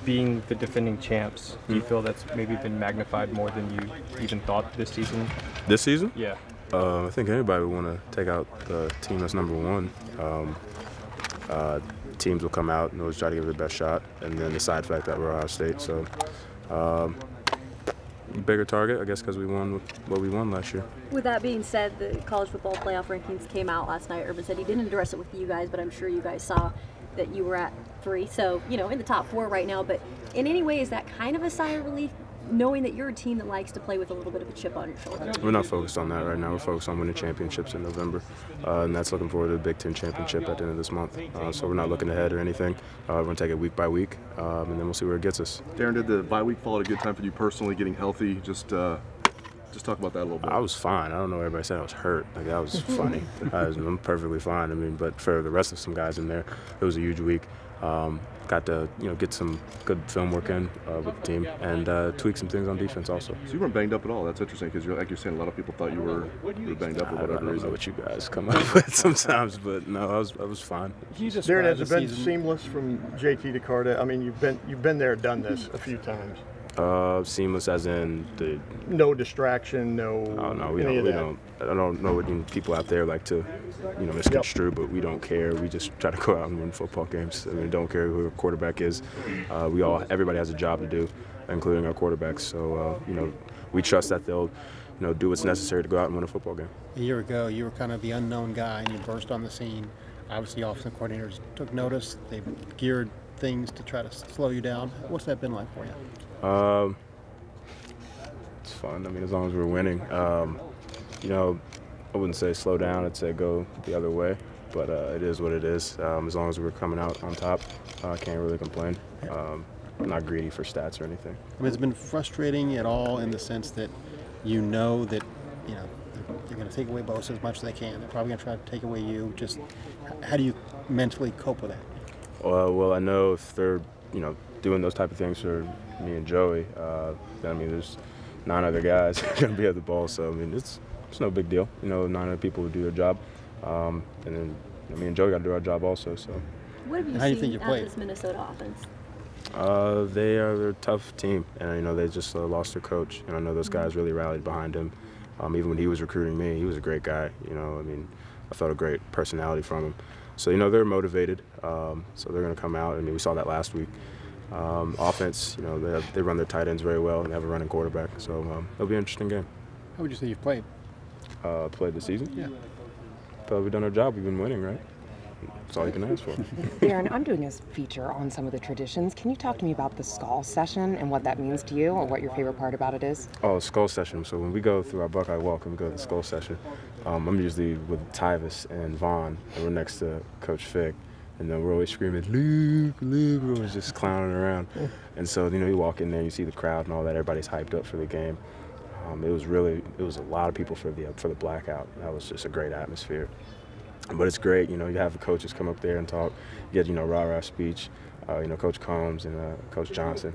being the defending champs, do you feel that's maybe been magnified more than you even thought this season? This season? Yeah. I think anybody would want to take out the team that's number one. Teams will come out and always try to give it the best shot, and then the side fact that we're Ohio State. So, bigger target, I guess, because we won what we won last year. With that being said, the college football playoff rankings came out last night. Urban said he didn't address it with you guys, but I'm sure you guys saw that you were at 3. So, you know, in the top 4 right now. But in any way, is that kind of a sigh of relief, knowing that you're a team that likes to play with a little bit of a chip on your shoulder? We're not focused on that right now. We're focused on winning championships in November, and that's looking forward to the Big Ten championship at the end of this month. So we're not looking ahead or anything. We're going to take it week by week, and then we'll see where it gets us. Darron, did the bye week fall at a good time for you personally, getting healthy? Just talk about that a little bit. I was fine. I don't know. Everybody said I was hurt. Like, that was funny. I'm perfectly fine. I mean, but for the rest of some guys in there, it was a huge week. Got to get some good film work in with the team and tweak some things on defense also. So you weren't banged up at all. That's interesting because like you're saying, a lot of people thought you were banged up for whatever reason. I don't know what you guys come up with sometimes, but no, I was fine. Darron, has it been seamless from JT to Carter? I mean, you've been there, done this a few times. Seamless as in the no distraction, no. Oh no, we don't. I don't know what people out there like to, misconstrue, but we don't care. We just try to go out and win football games. I mean, don't care who our quarterback is. Everybody has a job to do, including our quarterbacks. So we trust that they'll, do what's necessary to go out and win a football game. A year ago, you were kind of the unknown guy, and you burst on the scene. Obviously, offensive coordinators took notice. They've geared things to try to slow you down. What's that been like for you? It's fun. I mean, as long as we're winning. I wouldn't say slow down. I'd say go the other way. But it is what it is. As long as we're coming out on top, I can't really complain. I'm not greedy for stats or anything. I mean, it's been frustrating at all in the sense that you know that, they're going to take away Bosa as much as they can. They're probably going to try to take away you. Just how do you mentally cope with that? Well, I know if they're, doing those type of things for me and Joey, there's 9 other guys going to be at the ball. So, it's no big deal. 9 other people will do their job. And then me and Joey got to do our job also. So. What have you seen out of this Minnesota offense? They're a tough team, and they just lost their coach. And I know those guys really rallied behind him. Even when he was recruiting me, he was a great guy. I felt a great personality from him. So they're motivated. So they're going to come out. We saw that last week. Offense, they run their tight ends very well and they have a running quarterback. So it'll be an interesting game. How would you say you've played? Played this season? Yeah. Felt we've done our job. We've been winning, right? That's all you can ask for. Darron, I'm doing a feature on some of the traditions. Can you talk to me about the skull session and what that means to you, or what your favorite part about it is? Oh, skull session. So when we go through our Buckeye Walk and we go to the skull session, I'm usually with Tyvis and Vaughn, and we're next to Coach Fick. And then we're always screaming, Luke, Luke. We're always just clowning around. And so, you walk in there, you see the crowd and all that. Everybody's hyped up for the game. It was a lot of people for the blackout. That was just a great atmosphere. But it's great, you have the coaches come up there and talk. You get, rah-rah speech, Coach Combs and Coach Johnson.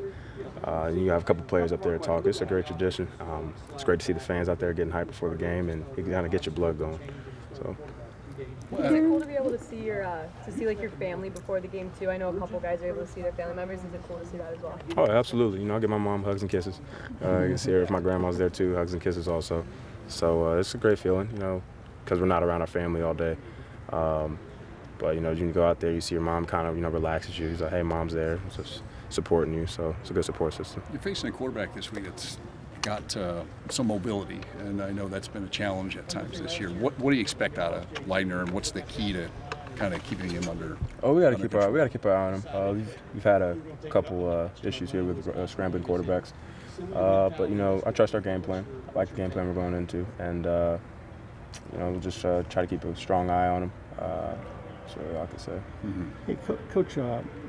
And you have a couple players up there to talk. It's a great tradition. It's great to see the fans out there getting hyped before the game, and it kind of gets your blood going. So. Is it cool to be able to see your family before the game too? I know a couple guys are able to see their family members. Is it cool to see that as well? Oh, absolutely. I give my mom hugs and kisses. You can see her if my grandma's there too, hugs and kisses also. So it's a great feeling, because we're not around our family all day. But you can go out there, you see your mom kind of relaxes you. She's like, hey, mom's there, just supporting you. So it's a good support system. You're facing a quarterback this week that's got some mobility, and I know that's been a challenge at times this year. What do you expect out of Leitner, and what's the key to kind of keeping him under? Oh, we got to keep our eye on him. We've had a couple issues here with scrambling quarterbacks, but I trust our game plan. I like the game plan we're going into, and we'll just try to keep a strong eye on him. That's really all I can say. Mm-hmm. Hey, Coach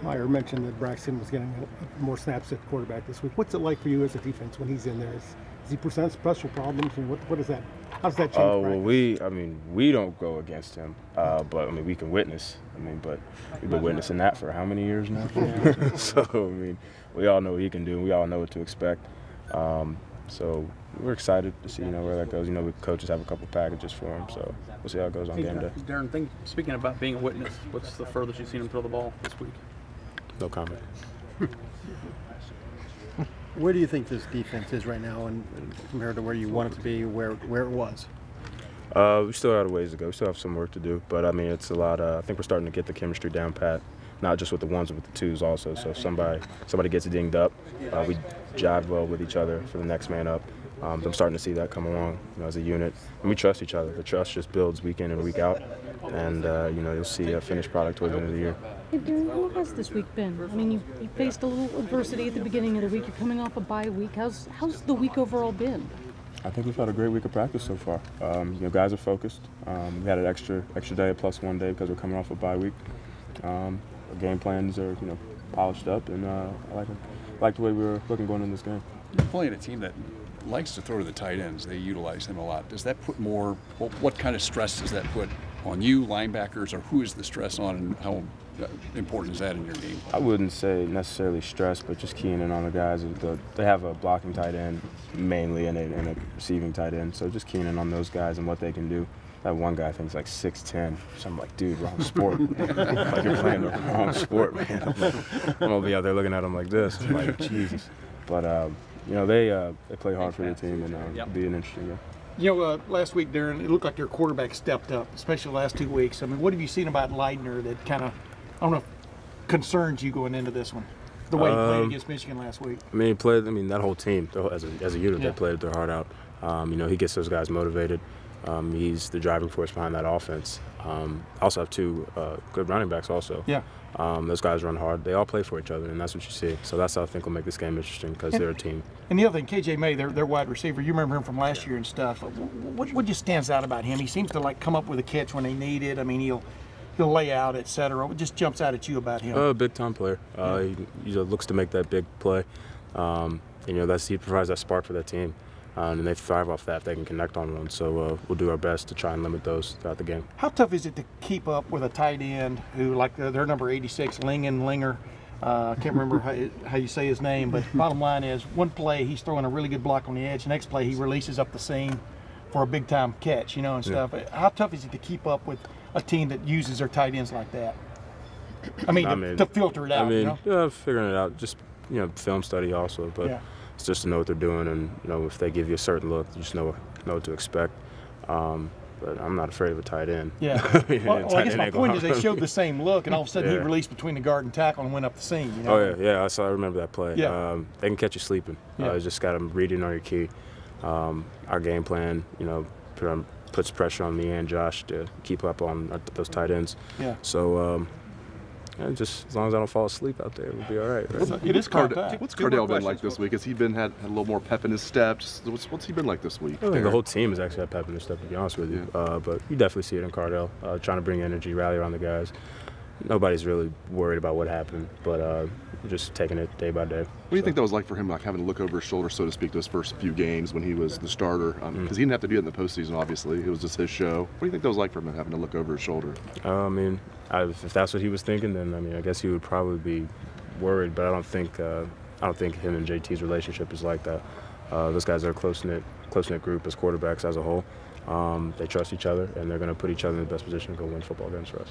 Meyer mentioned that Braxton was getting more snaps at quarterback this week. What's it like for you as a defense when he's in there? Does he present special problems, and what is that? How does that change? Oh, well, we don't go against him, but we can witness. But we've been witnessing that for how many years now? So we all know what he can do. We all know what to expect. So we're excited to see where that goes. We coaches have a couple packages for him, so we'll see how it goes on game day. Darron, speaking about being a witness, what's the furthest you've seen him throw the ball this week? No comment. Where do you think this defense is right now, and compared to where you want it to be, where it was? We still have a ways to go. We still have some work to do, but I mean, it's a lot. I think we're starting to get the chemistry down pat, not just with the ones, but with the twos also. So if somebody gets dinged up, we jive well with each other for the next man up. I'm starting to see that come along, as a unit, and we trust each other. The trust just builds week in and week out, and you'll see a finished product towards the end of the year. Hey, Darron, how has this week been? I mean, you faced a little adversity at the beginning of the week. You're coming off a bye week. How's the week overall been? I think we've had a great week of practice so far. Guys are focused. We had an extra day, plus 1 day, because we're coming off a bye week. Our game plans are polished up, and I like the way we were looking going in this game. You're playing a team that likes to throw to the tight ends. They utilize him a lot. Does that put more? What kind of stress does that put on you, linebackers, or who is the stress on, and how important is that in your game? I wouldn't say necessarily stress, but just keying in on the guys. They have a blocking tight end mainly and a receiving tight end, so just keying in on those guys and what they can do. That one guy, I think, is like 6'10". So I'm like, dude, wrong sport. Like, you're playing the wrong sport, man. I'm going to be out there looking at him like this. I'm like, Jesus. But, they play hard for their team, and it'll be an interesting game. Last week, Darron, it looked like your quarterback stepped up, especially the last 2 weeks. I mean, what have you seen about Leitner that kind of, I don't know, concerns you going into this one? The way he played against Michigan last week. I mean, he played. I mean, that whole team, as a unit, they played their heart out. He gets those guys motivated. He's the driving force behind that offense. Also have 2 good running backs also. Yeah. Those guys run hard. They all play for each other, and that's what you see. So that's how I think will make this game interesting, because they're a team. And the other thing, KJ May, their wide receiver, you remember him from last year and stuff. What just stands out about him? He seems to come up with a catch when they need it. I mean, he'll lay out, etc. What just jumps out at you about him? Big time player. He looks to make that big play. He provides that spark for that team. And they thrive off that if they can connect on one. So we'll do our best to try and limit those throughout the game. How tough is it to keep up with a tight end who, like their number 86, Linger? I can't remember how you say his name, but bottom line is, one play he's throwing a really good block on the edge. The next play he releases up the seam for a big time catch, and stuff. How tough is it to keep up with a team that uses their tight ends like that? I mean, to filter it out. Figuring it out. Just film study also, but. It's just to know what they're doing, and if they give you a certain look, you just know what to expect. But I'm not afraid of a tight end. Yeah. I guess my point is they showed the same look, and all of a sudden he released between the guard and tackle and went up the seam. Oh yeah. I remember that play. Yeah. They can catch you sleeping. You just got them reading on your key. Our game plan, puts pressure on me and Josh to keep up on those tight ends. Yeah. So. Just as long as I don't fall asleep out there, we'll be all right. It is contact. What's Cardale been like this week? Has he had a little more pep in his steps? What's he been like this week? I think the whole team has actually had pep in their step, to be honest with you. But you definitely see it in Cardale, trying to bring energy, rally around the guys. Nobody's really worried about what happened, but just taking it day by day. What do you think that was like for him, like having to look over his shoulder, so to speak, those first few games when he was the starter? Because he didn't have to do it in the postseason, obviously. It was just his show. What do you think that was like for him, having to look over his shoulder? If that's what he was thinking, then I guess he would probably be worried. But I don't think him and JT's relationship is like that. Those guys are a close-knit group as quarterbacks as a whole. They trust each other, and they're going to put each other in the best position to go win football games for us.